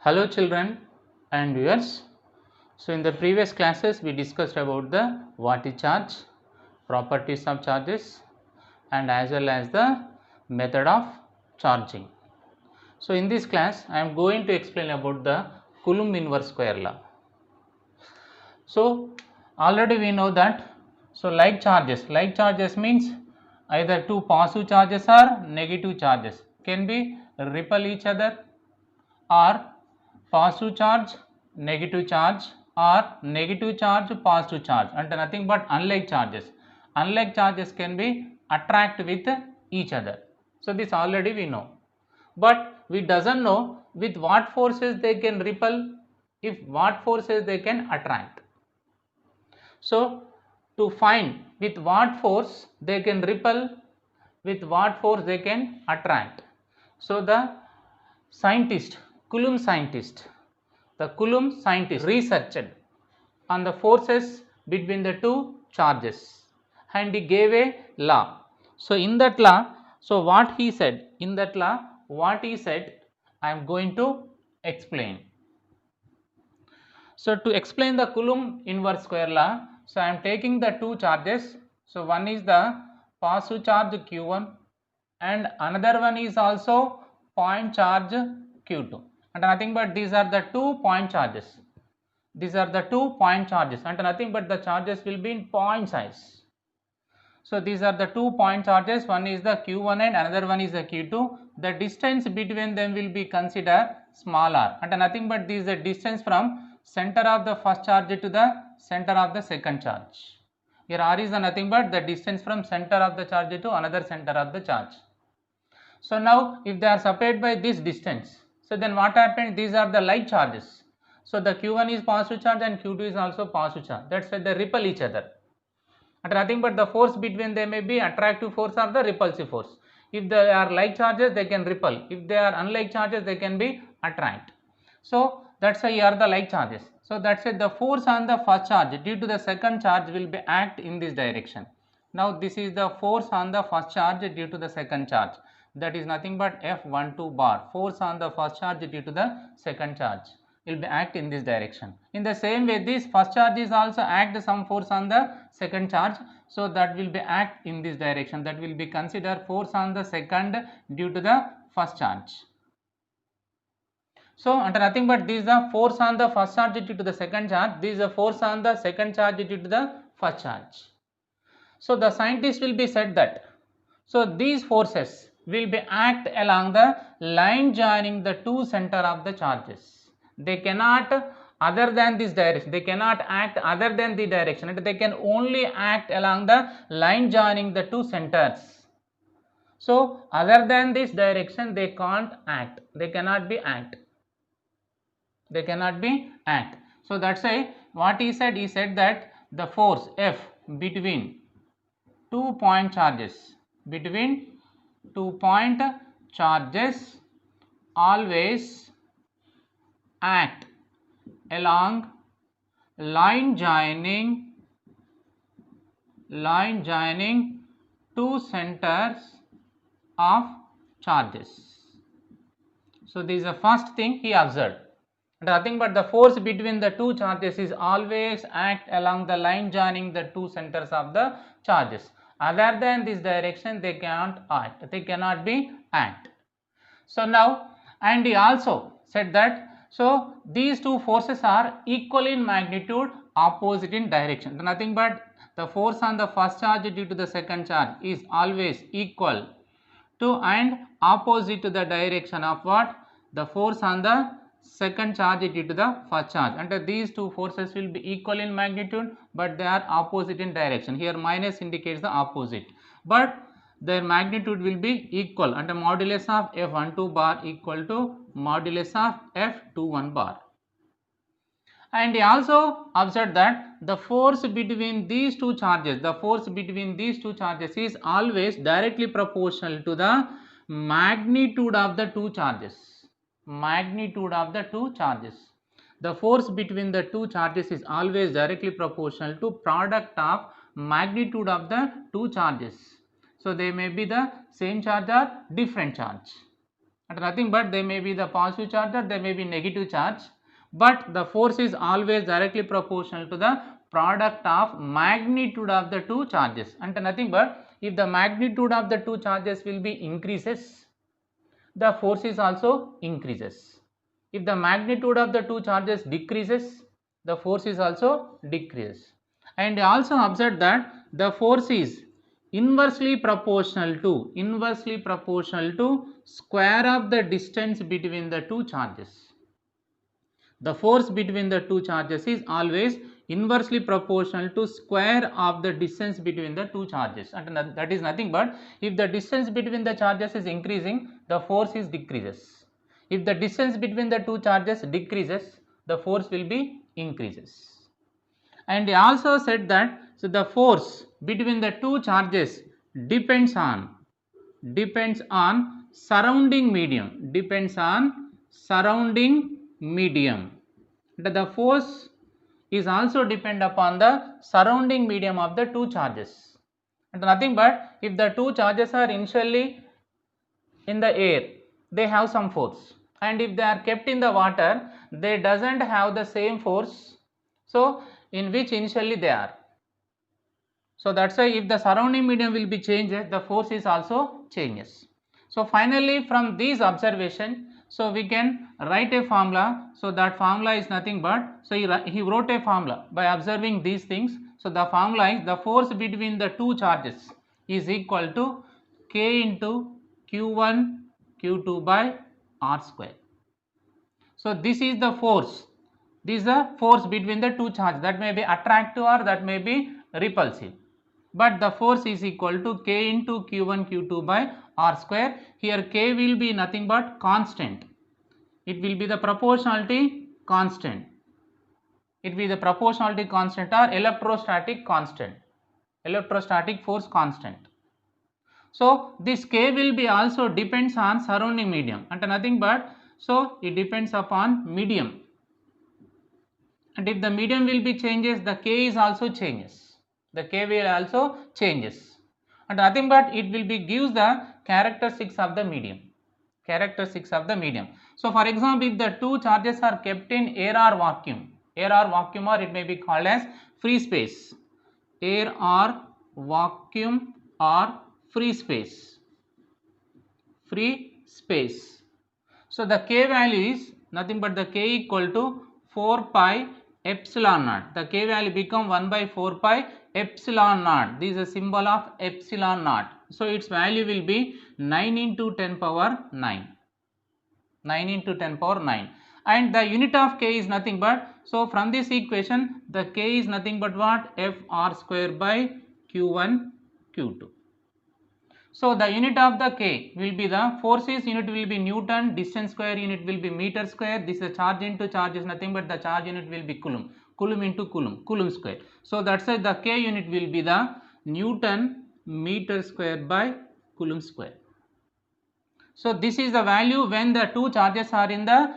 Hello children and viewers. So in the previous classes we discussed about the what is charge, properties of charges and as well as the method of charging. So in this class I am going to explain about the Coulomb inverse square law. So already we know that like charges means either two positive charges or negative charges can be repel each other, or positive charge negative charge, or negative charge positive charge, and nothing but unlike charges can be attract with each other. So this already we know, but we doesn't know with what forces they can repel, if what forces they can attract. So to find with what force they can repel, with what force they can attract, so the Coulomb scientist researched on the forces between the two charges and he gave a law. So in that law, what he said, I am going to explain. So to explain the Coulomb inverse square law, so I am taking the two charges. So one is the positive charge Q1 and another one is also point charge Q2, and nothing but these are the 2 point charges. These are the 2 point charges and nothing but the charges will be in point size. So these are the 2 point charges, one is the Q1 and another one is the Q2. The distance between them will be considered small r, and nothing but this is the distance from center of the first charge to the center of the second charge. Here r is nothing but the distance from center of the charge to another center of the charge. So now if they are separated by this distance, so then what happened, these are the like charges. So the Q1 is positive charge and Q2 is also positive charge, that's why they repel each other, and nothing but the force between them may be attractive force or the repulsive force. If they are like charges they can repel, if they are unlike charges they can be attract. So that's why here are the like charges. So that's why the force on the first charge due to the second charge will be act in this direction. Now this is the force on the first charge due to the second charge, that is nothing but F12 bar, force on the first charge due to the second charge will be act in this direction. In the same way this first charge is also act some force on the second charge, so that will be act in this direction, that will be considered force on the second due to the first charge. So under nothing but this is the force on the first charge due to the second charge, this is the force on the second charge due to the first charge. So the scientist will be said that, so these forces will be act along the line joining the two center of the charges. They cannot other than this direction, they cannot act other than the direction, and they can only act along the line joining the two centers. So other than this direction they can't act, they cannot be act. So that's why what he said that the force F between 2 point charges, always act along line joining two centers of charges. So this is the first thing he observed. Nothing but the force between the two charges is always act along the line joining the two centers of the charges. Other than this direction they cannot act, they cannot be act. So now, and he also said that, so these two forces are equal in magnitude, opposite in direction. Nothing but the force on the first charge due to the second charge is always equal to and opposite to the direction of what, the force on the second charge due to the first charge, and these two forces will be equal in magnitude but they are opposite in direction. Here minus indicates the opposite, but their magnitude will be equal, and the modulus of F12 bar equal to modulus of F21 bar. And he also observed that the force between these two charges, is always directly proportional to the magnitude of the two charges. The force between the two charges is always directly proportional to product of magnitude of the two charges. So they may be the same charge or different charge. and nothing but they may be the positive charge or they may be negative charge, but the force is always directly proportional to the product of magnitude of the two charges, and nothing but if the magnitude of the two charges will be increases, the force is also increases. If the magnitude of the two charges decreases, the force is also decreases. And also observe that the force is inversely proportional to square of the distance between the two charges. The force between the two charges is always inversely proportional to square of the distance between the two charges, and that is nothing but if the distance between the charges is increasing, the force is decreases. If the distance between the two charges decreases, the force will be increases. And he also said that so the force between the two charges depends on surrounding medium, the force is also depend upon the surrounding medium of the two charges, and nothing but if the two charges are initially in the air, they have some force, and if they are kept in the water, they doesn't have the same force, so in which initially they are. So that's why if the surrounding medium will be changed, the force is also changes. So finally from these observation, so we can write a formula. So that formula is nothing but, so he wrote a formula by observing these things. So the formula is the force between the two charges is equal to K into Q1 Q2 by R square. So this is the force. This is the force between the two charges, that may be attractive or that may be repulsive. But the force is equal to K into Q1 Q2 by R square. Here K will be nothing but constant. It will be the proportionality constant. It will be the proportionality constant or electrostatic constant. Electrostatic force constant. So this K will be also depends on surrounding medium, and nothing but so it depends upon medium. And if the medium will be changes, the K is also changes. The K will also changes, and nothing but it will be gives the characteristics of the medium. So for example, if the two charges are kept in air or vacuum, or it may be called as free space. Air or vacuum or free space. So the K value is nothing but the K equal to 4 pi epsilon naught. The K value become 1 by 4 pi epsilon naught. This is a symbol of epsilon naught. So its value will be 9 into 10 power 9. 9 into 10 power 9. And the unit of K is nothing but, so from this equation the K is nothing but what? Fr square by Q1 Q2. So the unit of the K will be the forces unit will be Newton, distance square unit will be meter square. This is a charge into charge is nothing but the charge unit will be Coulomb. Coulomb into Coulomb square. So that's why the K unit will be the Newton meter square by Coulomb square. So this is the value when the two charges are in the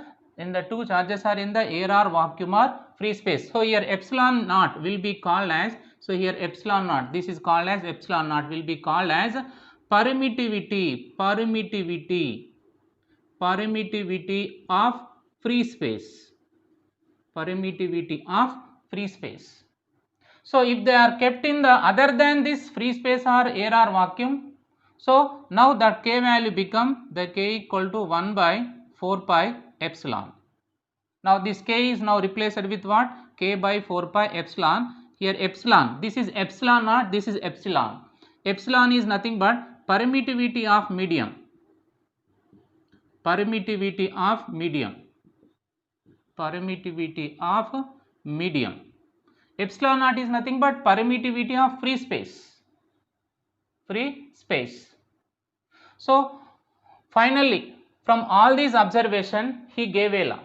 air or vacuum or free space. So here epsilon naught will be called as, so here epsilon naught, this is called as epsilon naught will be called as permittivity of free space. So if they are kept in the other than this free space or air or vacuum, so now that K value become the K equal to 1 by 4 pi epsilon. Now this K is now replaced with what? K by 4 pi epsilon. Here epsilon, this is epsilon naught, this is epsilon. Epsilon is nothing but permittivity of medium. Epsilon naught is nothing but permittivity of free space. So finally from all these observation he gave a law.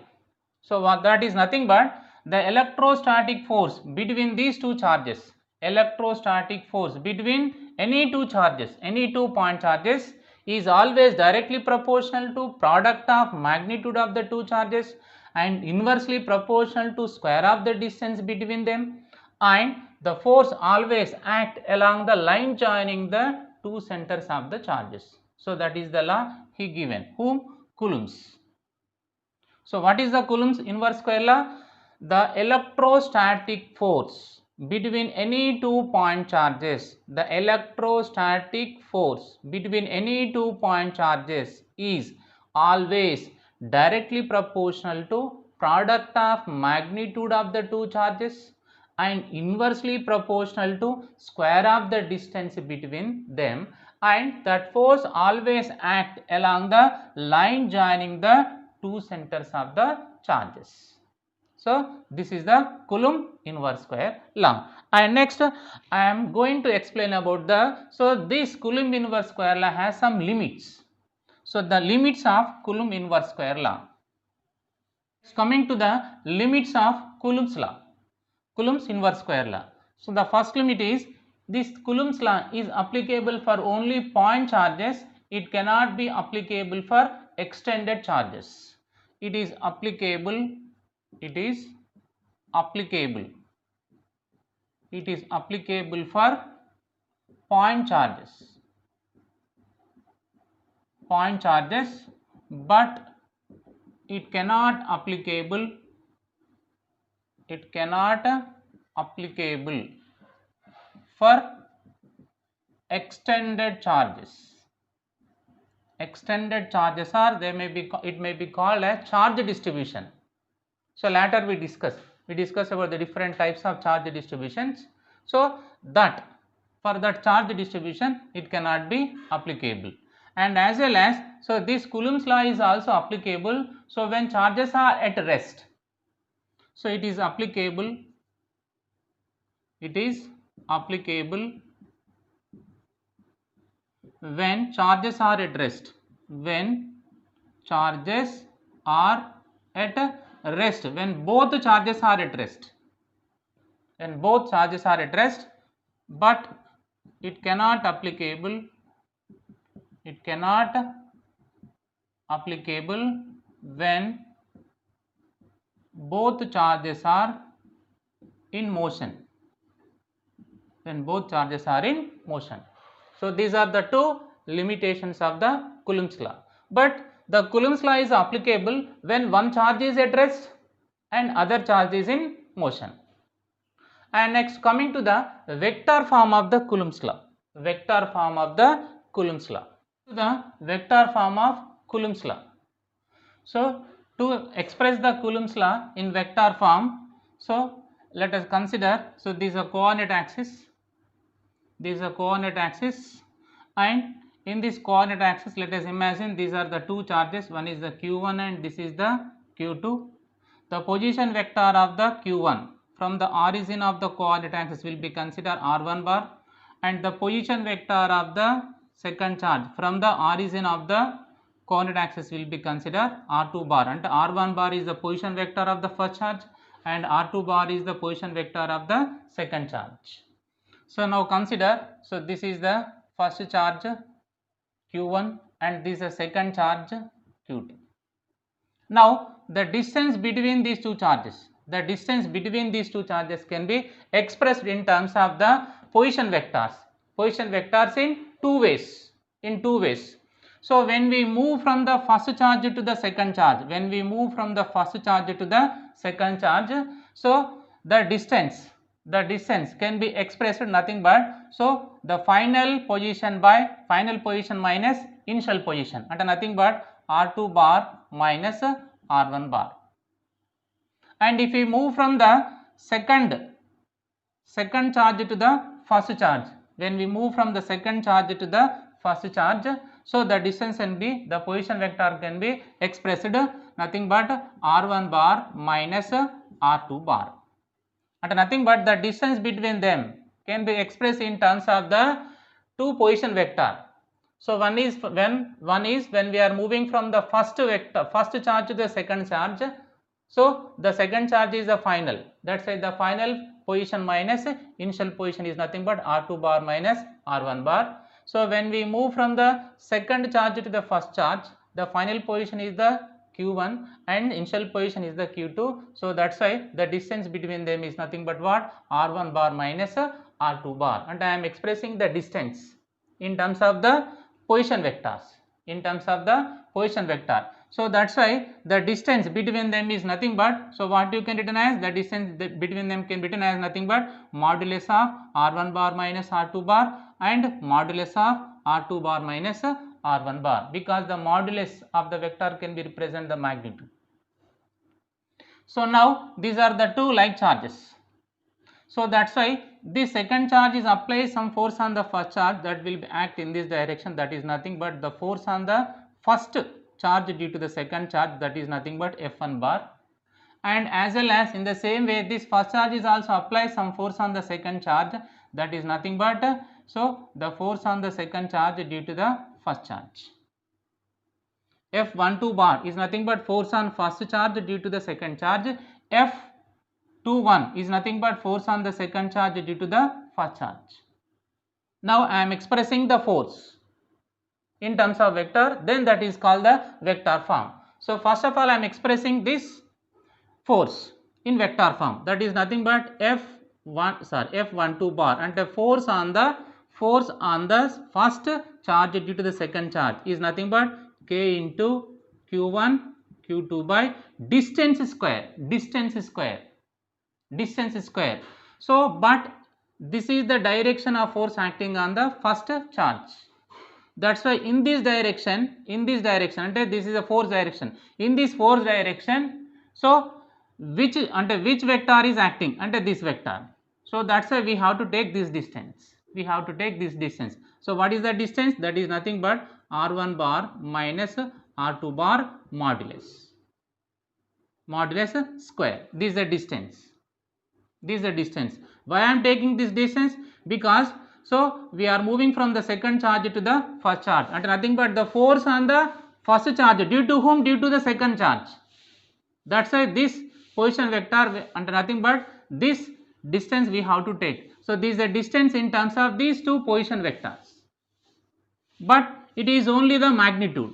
So that is nothing but the electrostatic force between these two charges, electrostatic force between any two charges, any 2 point charges is always directly proportional to product of magnitude of the two charges and inversely proportional to square of the distance between them, and the force always act along the line joining the two centers of the charges. So that is the law he given. Whom? coulombs. So what is the Coulomb's inverse square law? The electrostatic force between any 2-point charges, the electrostatic force between any 2-point charges is always directly proportional to product of magnitude of the two charges and inversely proportional to square of the distance between them, and that force always act along the line joining the two centers of the charges. So this is the Coulomb inverse square law. And next I am going to explain about this Coulomb inverse square law has some limits. So the limits of Coulomb inverse square law. Coming to the limits of Coulomb's law, Coulomb's inverse square law. So the first limit is this Coulomb's law is applicable for only point charges. It cannot be applicable for extended charges. It is applicable for point charges, but it cannot applicable for extended charges. Extended charges are, it may be called a charge distribution. So later we discuss about the different types of charge distributions. So that for that charge distribution it cannot be applicable, and as well as so this Coulomb's law is also applicable. So when charges are at rest, so it is applicable when charges are at rest, when both charges are at rest, but it cannot applicable when both charges are in motion. So these are the two limitations of the Coulomb's law. But the Coulomb's law is applicable when one charge is at rest and other charge is in motion. And next, coming to the vector form of the Coulomb's law. So to express the Coulomb's law in vector form, so let us consider, so this is a coordinate axis, and in this coordinate axis let us imagine these are the two charges, one is the q1 and this is the q2. The position vector of the q1 from the origin of the coordinate axis will be considered r1 bar, and the position vector of the second charge from the origin of the coordinate axis will be considered r2 bar, and r1 bar is the position vector of the first charge and r2 bar is the position vector of the second charge. So now consider, so this is the first charge q1 and this is the second charge q2. Now the distance between these two charges, can be expressed in terms of the position vectors in two ways. So when we move from the first charge to the second charge, so the distance can be expressed nothing but, so the final position minus initial position, and nothing but r2 bar minus r1 bar. And if we move from the second charge to the first charge, when we move from the second charge to the first charge, so the distance can be, the position vector can be expressed nothing but r1 bar minus r2 bar, and nothing but the distance between them can be expressed in terms of the two position vector. So one is when we are moving from the first charge to the second charge, so the second charge is the final, that's why the final position minus initial position is nothing but r2 bar minus r1 bar. So when we move from the second charge to the first charge, the final position is the q1 and initial position is the q2, so that's why the distance between them is nothing but what, r1 bar minus r2 bar, and I am expressing the distance in terms of the position vectors, So that's why the distance between them is nothing but, so what you can written as, the distance between them can be written as nothing but modulus of r1 bar minus r2 bar and modulus of r2 bar minus r1 bar, because the modulus of the vector can be represent the magnitude. So now these are the two like charges. So that's why the second charge is apply some force on the first charge, that will act in this direction, that is nothing but the force on the first charge due to the second charge, that is nothing but F1 bar. And as well as in the same way this first charge is also apply some force on the second charge, that is nothing but so the force on the second charge due to the first charge. F12 bar is nothing but force on first charge due to the second charge. F21 is nothing but force on the second charge due to the first charge. Now I am expressing the force in terms of vector, then that is called the vector form. So first of all I am expressing this force in vector form, that is nothing but F12 bar, and the force on the first charge due to the second charge is nothing but K into Q1 Q2 by distance square. So but this is the direction of force acting on the first charge. That's why in this direction, and this is a force direction, in this force direction, so which vector is acting under this vector. So that's why we have to take this distance. So what is the distance? That is nothing but r1 bar minus r2 bar modulus square. This is the distance. Why I am taking this distance? Because so we are moving from the second charge to the first charge, and nothing but the force on the first charge due to whom? Due to the second charge. That's why this position vector and nothing but this distance we have to take. So this is the distance in terms of these two position vectors, but it is only the magnitude.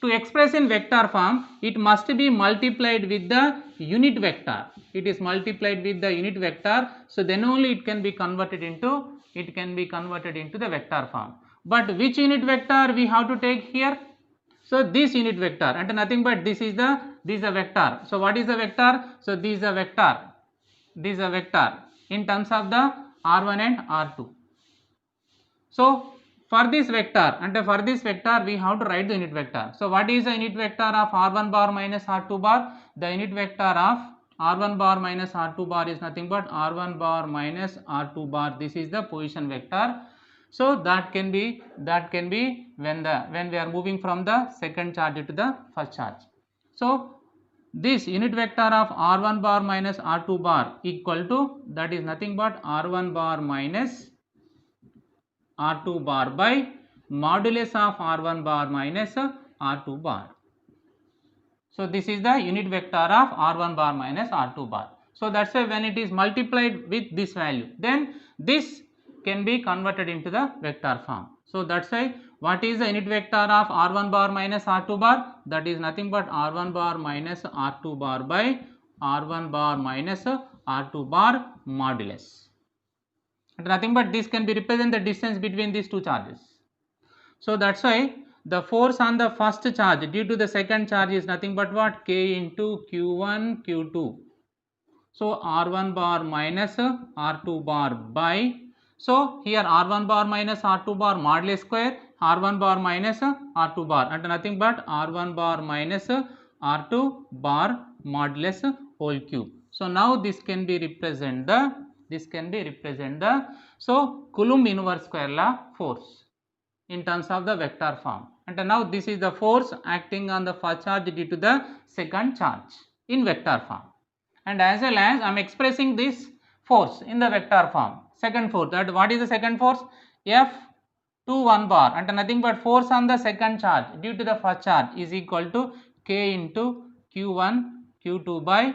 To express in vector form, it must be multiplied with the unit vector. So then only it can be converted into the vector form. But which unit vector we have to take here? So this unit vector, and nothing but this is a vector. So what is the vector? So this is a vector. In terms of the r1 and r2. So for this vector, we have to write the unit vector. So what is the unit vector of r1 bar minus r2 bar? The unit vector of r1 bar minus r2 bar is nothing but r1 bar minus r2 bar. This is the position vector. So that can be when we are moving from the second charge to the first charge. So this unit vector of r1 bar minus r2 bar equal to, that is nothing but r1 bar minus r2 bar by modulus of r1 bar minus r2 bar. So this is the unit vector of r1 bar minus r2 bar. So that's why when it is multiplied with this value, then this can be converted into the vector form. So that's why what is the unit vector of r1 bar minus r2 bar? That is nothing but r1 bar minus r2 bar by r1 bar minus r2 bar modulus. And nothing but this can be represent the distance between these two charges. So that's why the force on the first charge due to the second charge is nothing but what? K into Q1 Q2. So r1 bar minus r2 bar by, so here r1 bar minus r2 bar modulus square, r1 bar minus r2 bar, and nothing but r1 bar minus r2 bar modulus whole cube. So now this can be represent the so Coulomb inverse square law force in terms of the vector form. And now this is the force acting on the first charge due to the second charge in vector form. And as well as I am expressing this force in the vector form. Second force, that what is the second force? F21 bar, and nothing but force on the second charge due to the first charge is equal to K into Q1 Q2 by,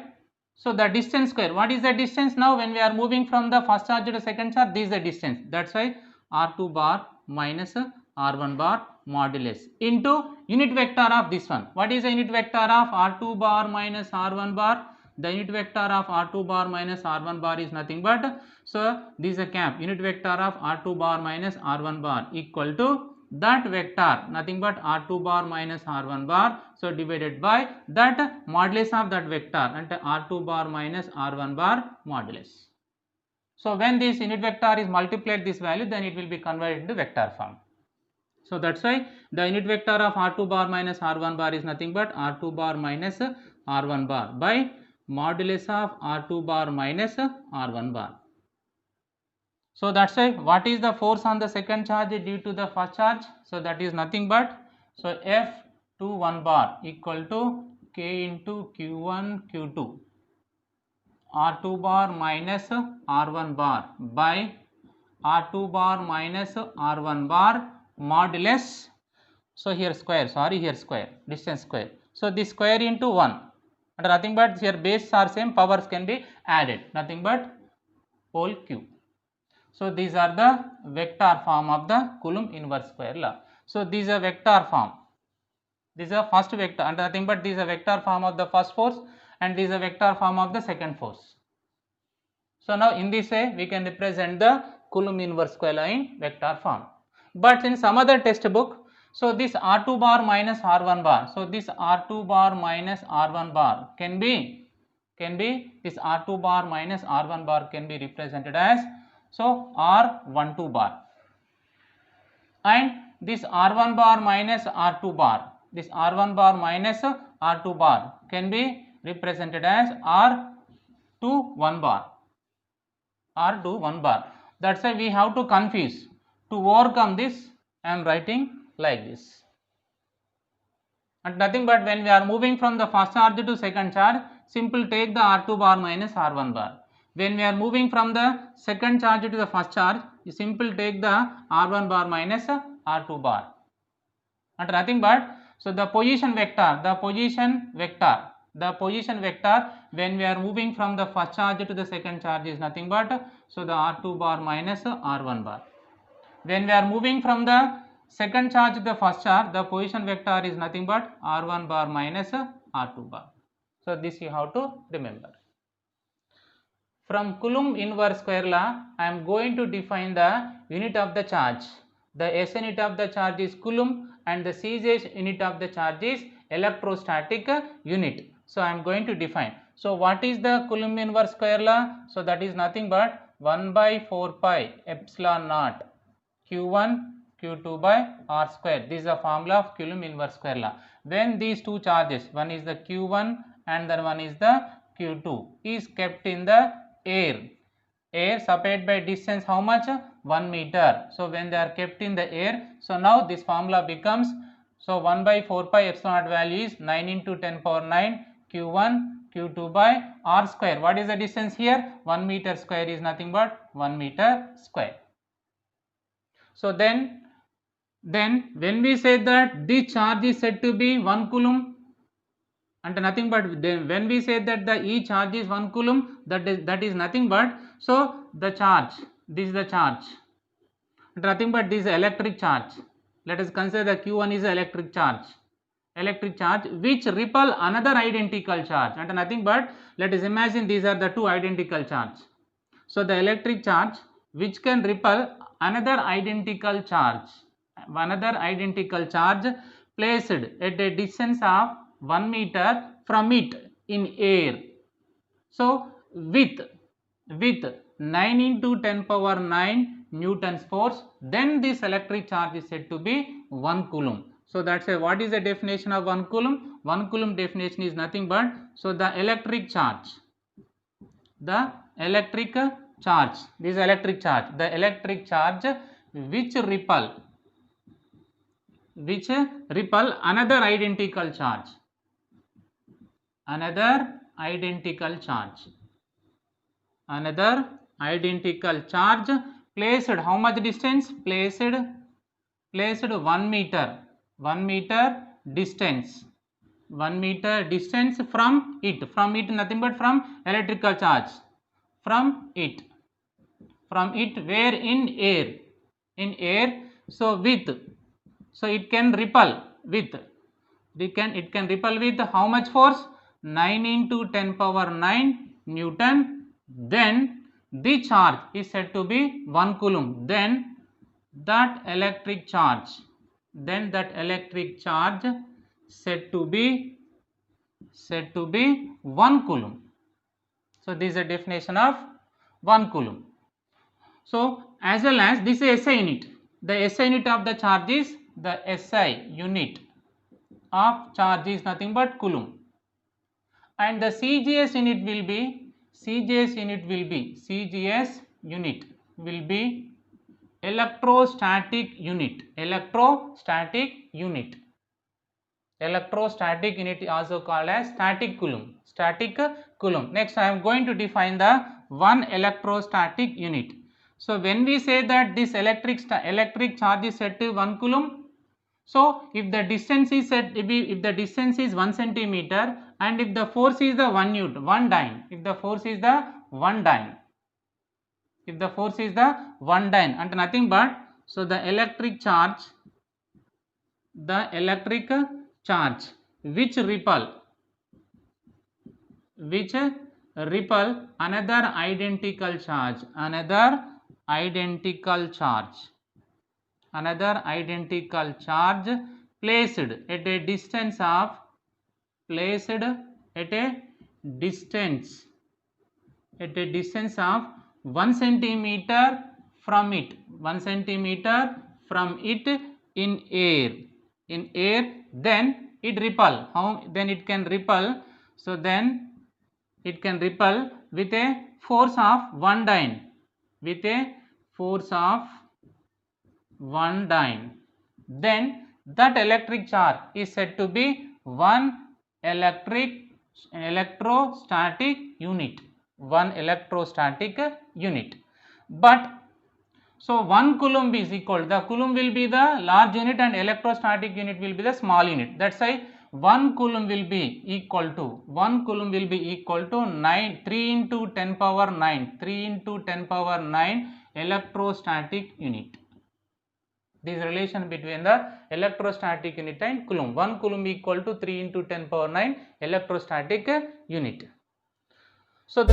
so the distance square. What is the distance now when we are moving from the first charge to the second charge? This is the distance. That's why r2 bar minus r1 bar modulus into unit vector of this one. What is the unit vector of r2 bar minus r1 bar? The unit vector of r2 bar minus r1 bar is nothing but, so this is a cap, unit vector of r2 bar minus r1 bar equal to that vector nothing but r2 bar minus r1 bar, so divided by that modulus of that vector ante r2 bar minus r1 bar modulus. So when this unit vector is multiplied this value, then it will be converted into vector form. So that's why the unit vector of r2 bar minus r1 bar is nothing but r2 bar minus r1 bar by modulus of r2 bar minus r1 bar. So that's why what is the force on the second charge due to the first charge? So that is nothing but, so F21 bar equal to K into Q1 Q2 R2 bar minus R1 bar by R2 bar minus R1 bar modulus, so here square, sorry here square, distance square. So this square into 1 and nothing but here base are same, powers can be added, nothing but whole cube. So these are the vector form of the Coulomb inverse square law. So these are vector form. This is a first vector and nothing but this is a vector form of the first force and this is a vector form of the second force. So now in this way we can represent the Coulomb inverse square law in vector form. But in some other textbook, so this R2 bar minus R1 bar, so this R2 bar minus R1 bar can be this R2 bar minus R1 bar can be represented as, so R12 bar, and this R1 bar minus R2 bar, this R1 bar minus R2 bar can be represented as R21 bar, R21 bar. That's why we have to confuse. To overcome this, I am writing like this. And nothing but when we are moving from the first charge to second charge, simple take the R2 bar minus R1 bar. When we are moving from the second charge to the first charge, you simple take the R1 bar minus R2 bar. And nothing but, so the position vector when we are moving from the first charge to the second charge is nothing but, so the R2 bar minus R1 bar. When we are moving from the second charge to the first charge, the position vector is nothing but R1 bar minus R2 bar. So this you have to remember. From Coulomb inverse square law, I am going to define the unit of the charge. The SI unit of the charge is Coulomb and the CJ unit of the charge is electrostatic unit. So I am going to define. So what is the Coulomb inverse square law? So that is nothing but 1 by 4 pi epsilon naught Q1 Q2 by R square. This is the formula of Coulomb inverse square law. When these two charges, one is the Q1 and the one is the Q2, is kept in the air separated by distance how much? 1 meter. So when they are kept in the air, so now this formula becomes, so 1 by 4 pi epsilon naught value is 9 into 10 power 9 Q1 Q2 by R square. What is the distance here? 1 meter square is nothing but 1 meter square. So then when we say that this charge is said to be 1 coulomb, and nothing but then when we say that the E charge is 1 coulomb, that is nothing but, so the charge, this is the charge, and nothing but this is electric charge. Let us consider the Q1 is electric charge which repel another identical charge, and nothing but let us imagine these are the two identical charge. So the electric charge which can repel another identical charge placed at a distance of 1 meter from it in air. So with 9 into 10 power 9 newtons force, then this electric charge is said to be 1 coulomb. So that's why what is the definition of 1 coulomb? 1 coulomb definition is nothing but, so the electric charge, the electric charge which repel another identical charge, placed how much distance? Placed 1 meter distance from it nothing but from electrical charge, from it where in air, so with, so it can repel with, it can repel with how much force? 9 into 10 power 9 Newton. Then the charge is said to be 1 coulomb. Then that electric charge then that electric charge said to be 1 coulomb. So this is a definition of 1 coulomb. So as well as this is SI unit. The SI unit of the charge is the SI unit of charge is nothing but coulomb, and the CGS unit will be electrostatic unit. Electrostatic unit also called as static coulomb. Next I am going to define the one electrostatic unit. So when we say that this electric charge is set to 1 coulomb, so if the distance is 1 centimeter and if the force is the 1 newton, 1 dyne, if the force is the 1 dyne, and nothing but, so the electric charge which repel another identical charge placed at a distance of 1 centimeter from it, in air, then it repel. How then it can repel? So then it can repel with a force of 1 dyne, then that electric charge is said to be 1 electrostatic unit. But so 1 coulomb is equal, the coulomb will be the large unit and electrostatic unit will be the small unit. That's why 1 coulomb will be equal to 3 into 10 power 9 electrostatic unit. This relation between the electrostatic unit and coulomb. 1 coulomb equal to 3 into 10 power 9 electrostatic unit. So